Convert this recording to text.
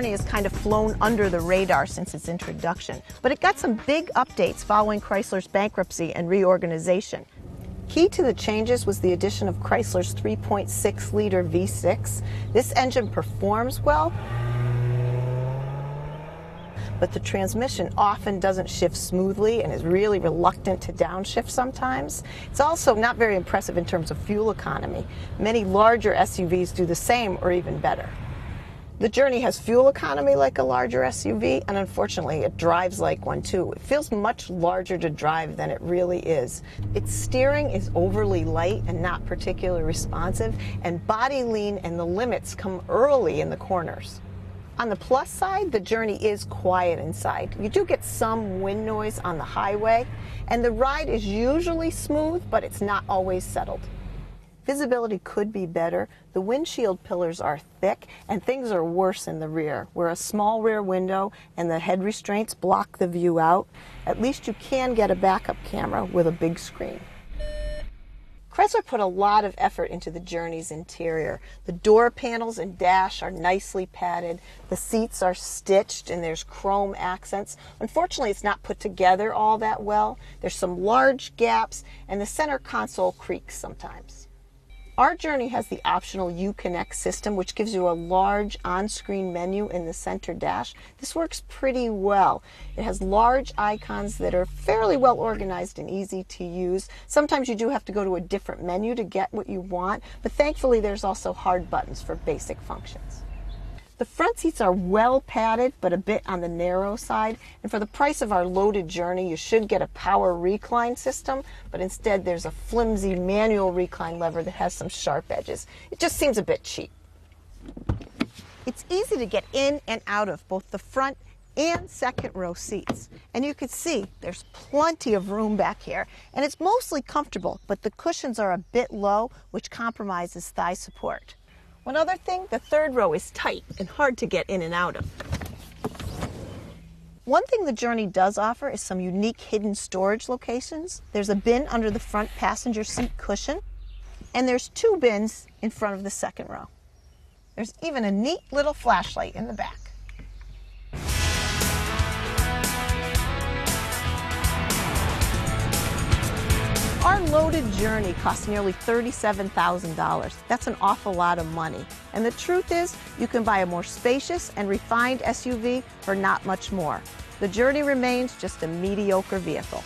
Journey has kind of flown under the radar since its introduction, but it got some big updates following Chrysler's bankruptcy and reorganization. Key to the changes was the addition of Chrysler's 3.6-liter V6. This engine performs well, but the transmission often doesn't shift smoothly and is really reluctant to downshift sometimes. It's also not very impressive in terms of fuel economy. Many larger SUVs do the same or even better. The Journey has fuel economy like a larger SUV, and unfortunately it drives like one too. It feels much larger to drive than it really is. Its steering is overly light and not particularly responsive, and body lean and the limits come early in the corners. On the plus side, the Journey is quiet inside. You do get some wind noise on the highway, and the ride is usually smooth, but it's not always settled. Visibility could be better. The windshield pillars are thick, and things are worse in the rear, where a small rear window and the head restraints block the view out. At least you can get a backup camera with a big screen. Chrysler put a lot of effort into the Journey's interior. The door panels and dash are nicely padded. The seats are stitched and there's chrome accents. Unfortunately, it's not put together all that well. There's some large gaps and the center console creaks sometimes. Our Journey has the optional Uconnect system, which gives you a large on-screen menu in the center dash. This works pretty well. It has large icons that are fairly well organized and easy to use. Sometimes you do have to go to a different menu to get what you want, but thankfully there's also hard buttons for basic functions. The front seats are well padded, but a bit on the narrow side. And for the price of our loaded Journey, you should get a power recline system, but instead there's a flimsy manual recline lever that has some sharp edges. It just seems a bit cheap. It's easy to get in and out of both the front and second row seats. And you can see there's plenty of room back here. And it's mostly comfortable, but the cushions are a bit low, which compromises thigh support. One other thing, the third row is tight and hard to get in and out of. One thing the Journey does offer is some unique hidden storage locations. There's a bin under the front passenger seat cushion, and there's 2 bins in front of the second row. There's even a neat little flashlight in the back. Our loaded Journey costs nearly $37,000. That's an awful lot of money. And the truth is, you can buy a more spacious and refined SUV for not much more. The Journey remains just a mediocre vehicle.